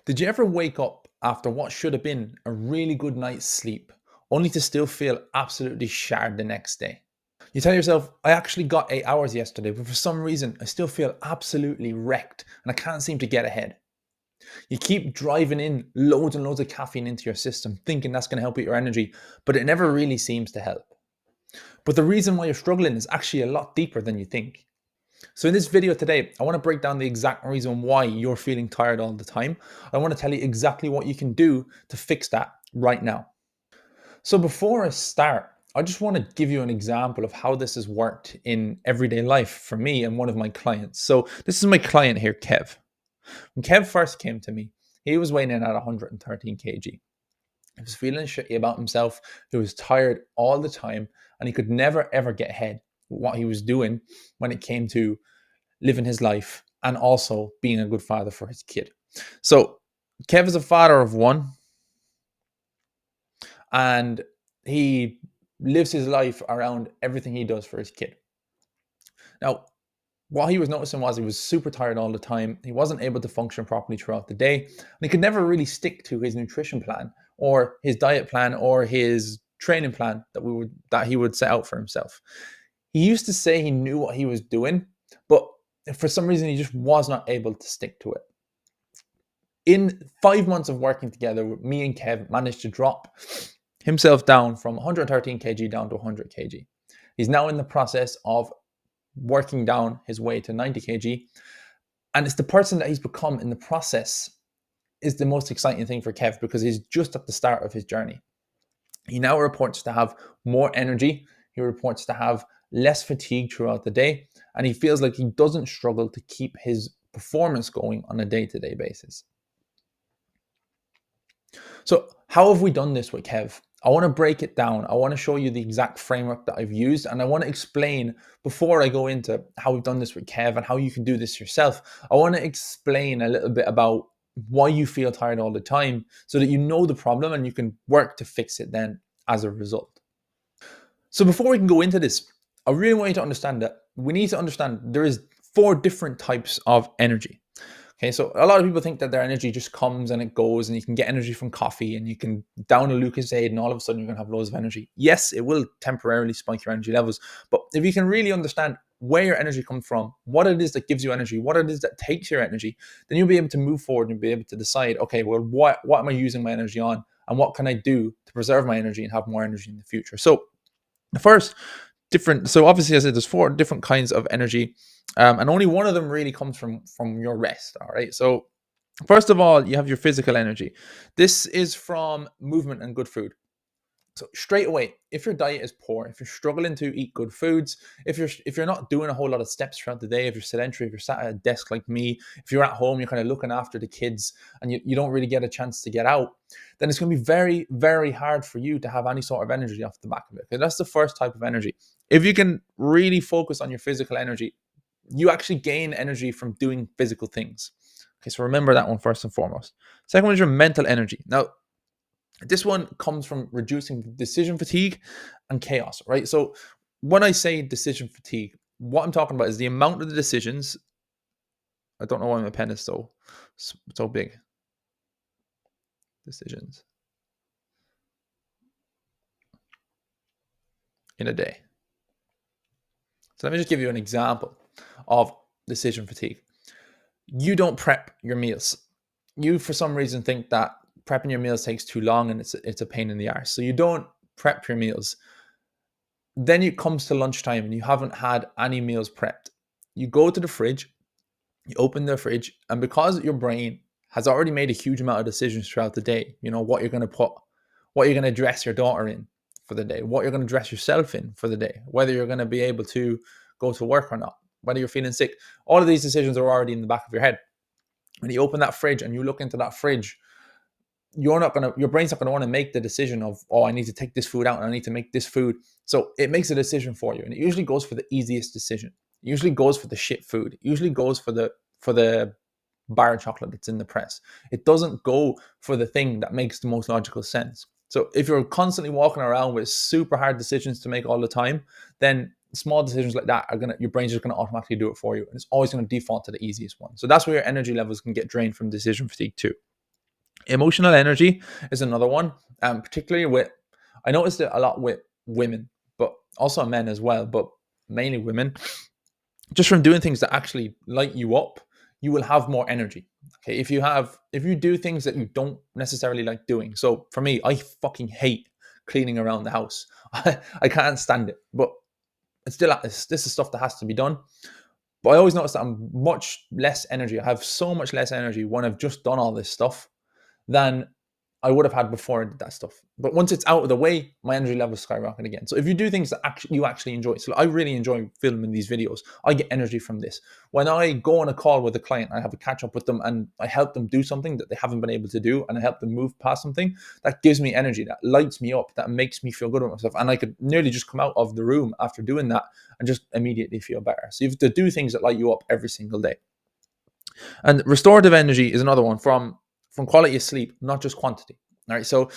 Did you ever wake up after what should have been a really good night's sleep, only to still feel absolutely shattered the next day? You tell yourself, I actually got 8 hours yesterday, but for some reason, I still feel absolutely wrecked and I can't seem to get ahead. You keep driving in loads and loads of caffeine into your system, thinking that's going to help with your energy, but it never really seems to help. But the reason why you're struggling is actually a lot deeper than you think. So in this video today, I want to break down the exact reason why you're feeling tired all the time. I want to tell you exactly what you can do to fix that right now. So before I start, I just want to give you an example of how this has worked in everyday life for me and one of my clients. So this is my client here, Kev. When Kev first came to me, he was weighing in at 113 kg. He was feeling shitty about himself. He was tired all the time and he could never ever get ahead with what he was doing when it came to living his life and also being a good father for his kid. So Kev is a father of one and he lives his life around everything he does for his kid. Now, what he was noticing was he was super tired all the time. He wasn't able to function properly throughout the day. And he could never really stick to his nutrition plan or his diet plan or his training plan that he would set out for himself. He used to say he knew what he was doing, but for some reason, he just was not able to stick to it. In 5 months of working together, me and Kev managed to drop himself down from 113 kg down to 100 kg. He's now in the process of working down his way to 90 kg. And it's the person that he's become in the process is the most exciting thing for Kev because he's just at the start of his journey. He now reports to have more energy. He reports to have less fatigue throughout the day. And he feels like he doesn't struggle to keep his performance going on a day-to-day basis. So how have we done this with Kev? I want to break it down. I want to show you the exact framework that I've used. And I want to explain, before I go into how we've done this with Kev and how you can do this yourself, I want to explain a little bit about why you feel tired all the time so that you know the problem and you can work to fix it then as a result. So before we can go into this, I really want you to understand that we need to understand there is 4 different types of energy. Okay, so a lot of people think that their energy just comes and it goes and you can get energy from coffee and you can down a Lucozade and all of a sudden you're going to have loads of energy. Yes, it will temporarily spike your energy levels, but if you can really understand where your energy comes from, what it is that gives you energy, what it is that takes your energy, then you'll be able to move forward and be able to decide, okay, well, what am I using my energy on and what can I do to preserve my energy and have more energy in the future? So the first so obviously I said there's 4 different kinds of energy. And only one of them really comes from your rest. All right. So first of all, you have your physical energy. This is from movement and good food. So straight away, if your diet is poor, if you're struggling to eat good foods, if you're not doing a whole lot of steps throughout the day, if you're sedentary, if you're sat at a desk like me, if you're at home, you're kind of looking after the kids and you don't really get a chance to get out, then it's going to be very, very hard for you to have any sort of energy off the back of it. Okay, that's the first type of energy. If you can really focus on your physical energy, you actually gain energy from doing physical things. Okay, so remember that one first and foremost. Second one is your mental energy. Now, this one comes from reducing decision fatigue and chaos, right? So when I say decision fatigue, what I'm talking about is the amount of the decisions. I don't know why my pen is so big. Decisions in a day. So let me just give you an example of decision fatigue. You don't prep your meals. You, for some reason, think that prepping your meals takes too long and it's a pain in the arse. So you don't prep your meals. Then it comes to lunchtime and you haven't had any meals prepped. You go to the fridge, you open the fridge, and because your brain has already made a huge amount of decisions throughout the day, you know, what you're going to put, what you're going to dress your daughter in for the day, what you're going to dress yourself in for the day, whether you're going to be able to go to work or not, whether you're feeling sick. All of these decisions are already in the back of your head. When you open that fridge and you look into that fridge, your brain's not going to want to make the decision of, oh, I need to take this food out and I need to make this food. So it makes a decision for you. And it usually goes for the easiest decision. It usually goes for the shit food. It usually goes for the bar of chocolate that's in the press. It doesn't go for the thing that makes the most logical sense. So if you're constantly walking around with super hard decisions to make all the time, then small decisions like that your brain's just going to automatically do it for you. And it's always going to default to the easiest one. So that's where your energy levels can get drained from decision fatigue too. Emotional energy is another one, particularly with, I noticed it a lot with women, but also men as well, but mainly women. Just from doing things that actually light you up, you will have more energy. Okay, if you do things that you don't necessarily like doing. So for me, I fucking hate cleaning around the house. I can't stand it, but it's still, this is stuff that has to be done. But I always notice that I'm much less energy. I have so much less energy when I've just done all this stuff than I would have had before I did that stuff. But once it's out of the way, my energy levels skyrocket again. So if you do things that you actually enjoy, so I really enjoy filming these videos. I get energy from this. When I go on a call with a client, I have a catch up with them and I help them do something that they haven't been able to do, and I help them move past something, that gives me energy, that lights me up, that makes me feel good about myself. And I could nearly just come out of the room after doing that and just immediately feel better. So you have to do things that light you up every single day. And restorative energy is another one, from quality of sleep, not just quantity. All right, so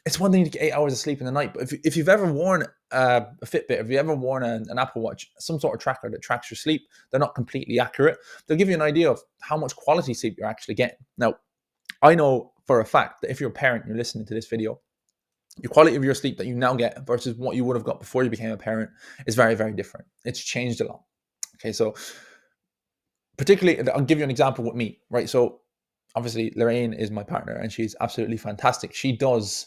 it's one thing to get 8 hours of sleep in the night, but if you've ever worn a Fitbit, if you ever worn an Apple Watch, some sort of tracker that tracks your sleep, they're not completely accurate. They'll give you an idea of how much quality sleep you're actually getting. Now, I know for a fact that if you're a parent and you're listening to this video, your quality of your sleep that you now get versus what you would have got before you became a parent is very, very different. It's changed a lot. Okay, so particularly, I'll give you an example with me, right? So obviously Lorraine is my partner and she's absolutely fantastic. She does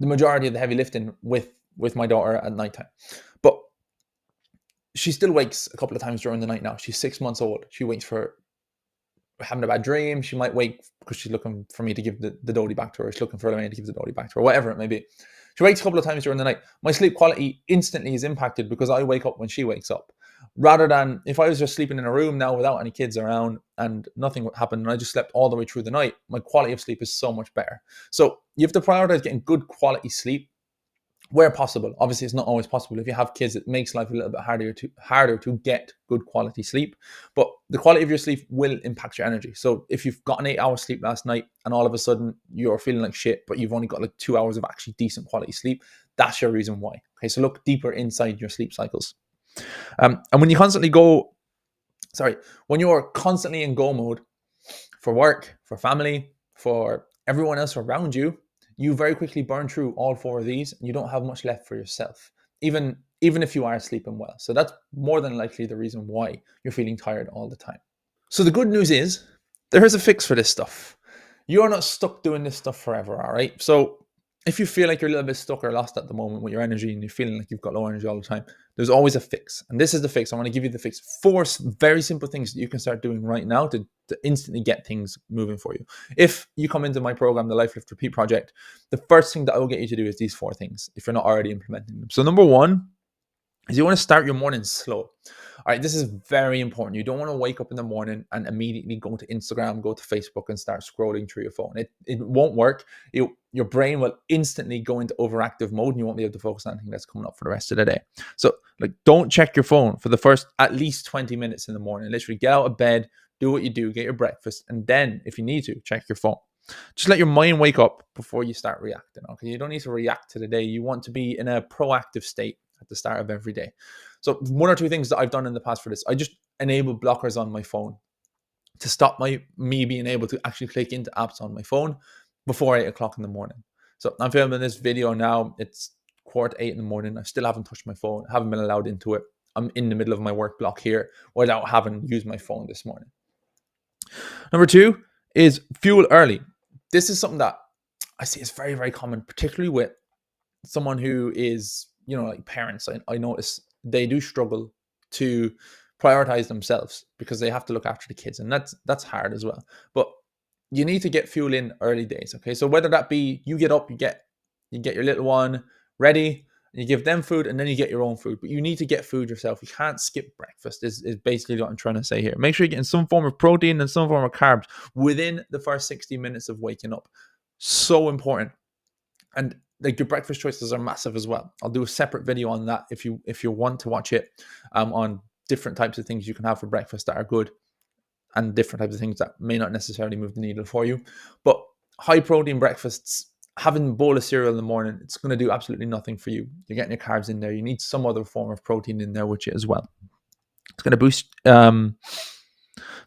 the majority of the heavy lifting with my daughter at nighttime, but she still wakes a couple of times during the night now. She's 6 months old. She wakes for having a bad dream. She might wake because she's looking for me to give the Dodie back to her. She's looking for Lorraine to give the Dodie back to her, whatever it may be. She wakes a couple of times during the night. My sleep quality instantly is impacted because I wake up when she wakes up. Rather than if I was just sleeping in a room now without any kids around and nothing would happen and I just slept all the way through the night, my quality of sleep is so much better. So you have to prioritize getting good quality sleep where possible. Obviously, it's not always possible. If you have kids, it makes life a little bit harder to get good quality sleep. But the quality of your sleep will impact your energy. So if you've got an 8 hour sleep last night and all of a sudden you're feeling like shit, but you've only got like 2 hours of actually decent quality sleep, that's your reason why. Okay, so look deeper inside your sleep cycles. And when you're constantly in go mode for work, for family, for everyone else around you, you very quickly burn through all four of these and you don't have much left for yourself, even if you are sleeping well. So that's more than likely the reason why you're feeling tired all the time. So the good news is there is a fix for this stuff. You're not stuck doing this stuff forever, all right? So if you feel like you're a little bit stuck or lost at the moment with your energy and you're feeling like you've got low energy all the time, there's always a fix. And this is the fix. I want to give you the fix. 4 very simple things that you can start doing right now to instantly get things moving for you. If you come into my program, the Life Lift Repeat Project, the first thing that I will get you to do is these 4 things if you're not already implementing them. So number 1 is you want to start your morning slow. All right, this is very important. You don't want to wake up in the morning and immediately go to Instagram, go to Facebook and start scrolling through your phone. It won't work. Your brain will instantly go into overactive mode and you won't be able to focus on anything that's coming up for the rest of the day. So don't check your phone for the first at least 20 minutes in the morning. Literally get out of bed, do what you do, get your breakfast, and then if you need to, check your phone. Just let your mind wake up before you start reacting. Okay, you don't need to react to the day. You want to be in a proactive state at the start of every day. So 1 or 2 things that I've done in the past for this, I just enable blockers on my phone to stop me being able to actually click into apps on my phone before 8 o'clock in the morning. So I'm filming this video now. It's 7:45 in the morning. I still haven't touched my phone. I haven't been allowed into it. I'm in the middle of my work block here without having used my phone this morning. Number 2 is fuel early. This is something that I see is very, very common, particularly with someone who is, like parents. I notice they do struggle to prioritize themselves because they have to look after the kids, and that's hard as well. But you need to get fuel in early days. Okay, so whether that be you get up, you get your little one ready, you give them food, and then you get your own food. But you need to get food yourself. You can't skip breakfast. Is basically what I'm trying to say here. Make sure you're getting some form of protein and some form of carbs within the first 60 minutes of waking up. So important. And your breakfast choices are massive as well. I'll do a separate video on that if you want to watch it, on different types of things you can have for breakfast that are good and different types of things that may not necessarily move the needle for you. But high protein breakfasts, having a bowl of cereal in the morning, it's going to do absolutely nothing for you. You're getting your carbs in there. You need some other form of protein in there with you as well. It's going to boost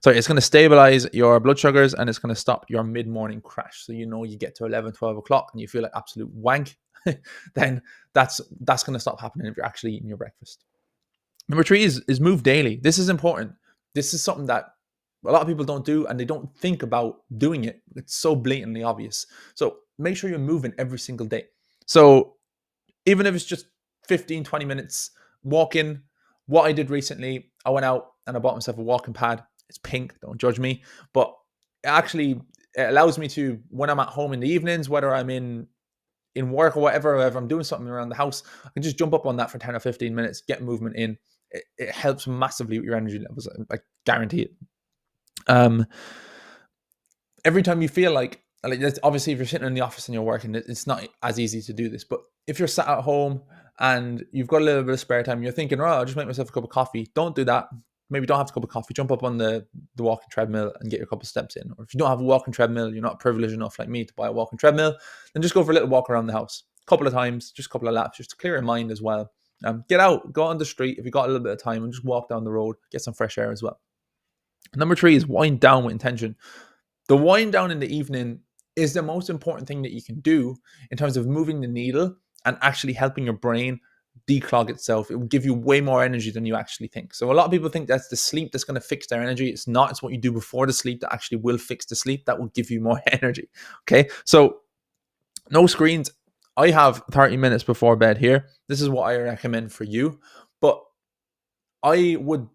Sorry, it's going to stabilize your blood sugars and it's going to stop your mid-morning crash. So you get to 11, 12 o'clock and you feel like absolute wank, then that's going to stop happening if you're actually eating your breakfast. Number 3 is move daily. This is important. This is something that a lot of people don't do and they don't think about doing it. It's so blatantly obvious. So make sure you're moving every single day. So even if it's just 15, 20 minutes walking. What I did recently, I went out and I bought myself a walking pad. It's pink, don't judge me. But it allows me to, when I'm at home in the evenings, whether I'm in work or whatever, if I'm doing something around the house, I can just jump up on that for 10 or 15 minutes, get movement in. It helps massively with your energy levels. I guarantee it. Every time you feel like obviously if you're sitting in the office and you're working, it's not as easy to do this. But if you're sat at home and you've got a little bit of spare time, you're thinking, oh, I'll just make myself a cup of coffee. Don't do that. Maybe don't have a cup of coffee. Jump up on the walking treadmill and get your couple of steps in. Or if you don't have a walking treadmill, you're not privileged enough like me to buy a walking treadmill, then just go for a little walk around the house. A couple of times, just a couple of laps, just to clear your mind as well. Get out, go on the street if you've got a little bit of time and just walk down the road, get some fresh air as well. Number 3 is wind down with intention. The wind down in the evening is the most important thing that you can do in terms of moving the needle and actually helping your brain declog itself. It will give you way more energy than you actually think. So a lot of people think that's the sleep that's going to fix their energy. It's not. It's what you do before the sleep that actually will fix the sleep. That will give you more energy. Okay. So no screens. I have 30 minutes before bed here. This is what I recommend for you. But I would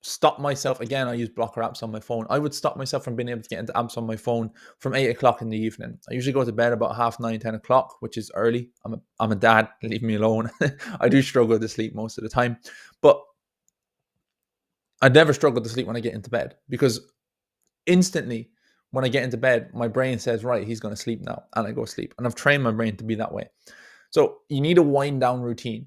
stop myself, again, I use blocker apps on my phone. I would stop myself from being able to get into apps on my phone from 8 o'clock in the evening. I usually go to bed about 9:30, 10 o'clock, which is early. I'm a dad, leave me alone. I do struggle to sleep most of the time, but I never struggle to sleep when I get into bed, because instantly when I get into bed, my brain says, right, he's going to sleep now, and I go sleep. And I've trained my brain to be that way. So you need a wind down routine,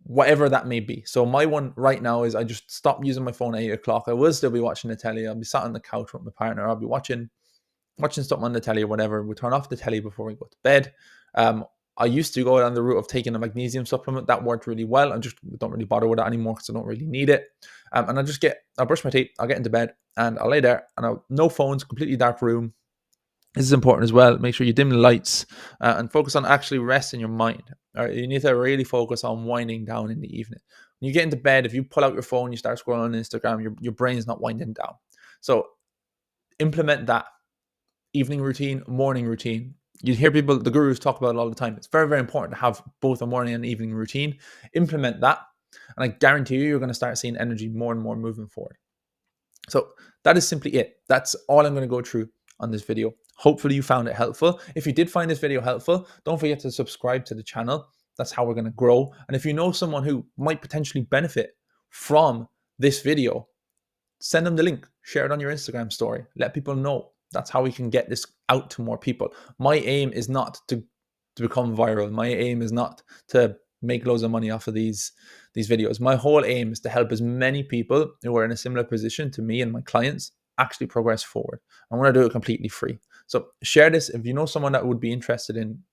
whatever that may be. So my one right now is I just stop using my phone at 8 o'clock. I will still be watching the telly. I'll be sat on the couch with my partner. I'll be watching something on the telly or whatever. We turn off the telly before we go to bed. I used to go down the route of taking a magnesium supplement. That worked really well. I just don't really bother with that anymore because I don't really need it. And I'll brush my teeth, I'll get into bed, and I'll lay there, and no phones, completely dark room. This is important as well. Make sure you dim the lights and focus on actually resting your mind. All right, you need to really focus on winding down in the evening. When you get into bed, if you pull out your phone, you start scrolling on Instagram, your brain's not winding down. So implement that evening routine, morning routine. You hear people, the gurus talk about it all the time. It's very, very important to have both a morning and evening routine. Implement that, and I guarantee you're going to start seeing energy more and more moving forward. So that is simply it. That's all I'm going to go through on this video. Hopefully you found it helpful. If you did find this video helpful, don't forget to subscribe to the channel. That's how we're going to grow. And if you know someone who might potentially benefit from this video, send them the link, share it on your Instagram story, let people know. That's how we can get this out to more people. My aim is not to become viral. My aim is not to make loads of money off of these videos. My whole aim is to help as many people who are in a similar position to me and my clients actually progress forward. I want to do it completely free. So share this if you know someone that would be interested in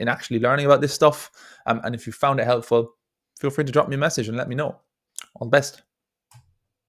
actually learning about this stuff. And if you found it helpful, feel free to drop me a message and let me know. All the best.